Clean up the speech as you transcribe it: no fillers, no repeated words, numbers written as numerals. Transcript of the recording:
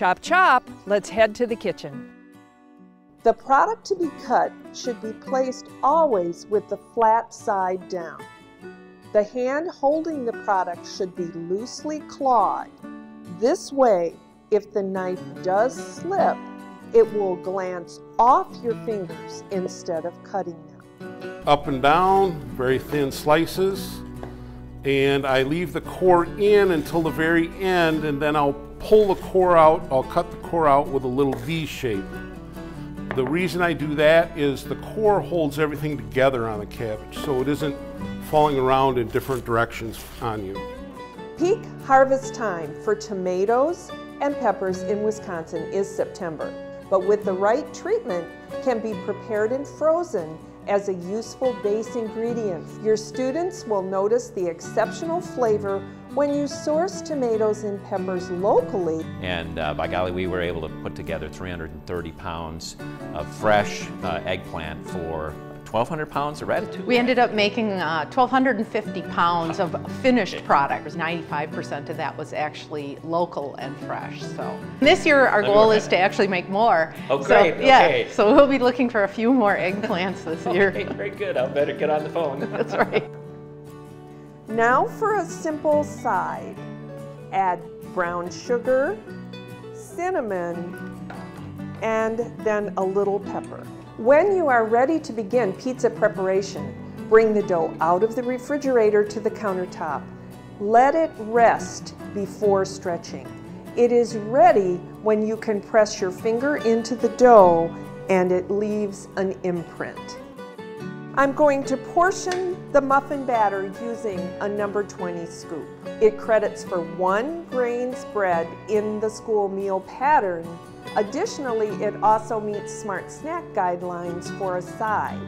Chop, chop, let's head to the kitchen. The product to be cut should be placed always with the flat side down. The hand holding the product should be loosely clawed. This way, if the knife does slip, it will glance off your fingers instead of cutting them. Up and down, very thin slices, and I leave the core in until the very end, and then I'll pull the core out. I'll cut the core out with a little V shape. The reason I do that is the core holds everything together on the cabbage, so it isn't falling around in different directions on you. Peak harvest time for tomatoes and peppers in Wisconsin is September, but with the right treatment can be prepared and frozen as a useful base ingredient. Your students will notice the exceptional flavor when you source tomatoes and peppers locally. And by golly, we were able to put together 330 pounds of fresh eggplant for 1,200 pounds of ratatouille. We ended up making 1,250 pounds of finished product. 95% of that was actually local and fresh. So this year our goal is to actually make more. Oh, great. So, yeah, okay. so we'll be looking for a few more eggplants this year. Okay, very good. I better get on the phone. That's right. Now for a simple side. Add brown sugar, cinnamon, and then a little pepper. When you are ready to begin pizza preparation, bring the dough out of the refrigerator to the countertop. Let it rest before stretching. It is ready when you can press your finger into the dough and it leaves an imprint. I'm going to portion the muffin batter using a number 20 scoop. It credits for 1 grain spread in the school meal pattern. Additionally, it also meets Smart Snack guidelines for a side.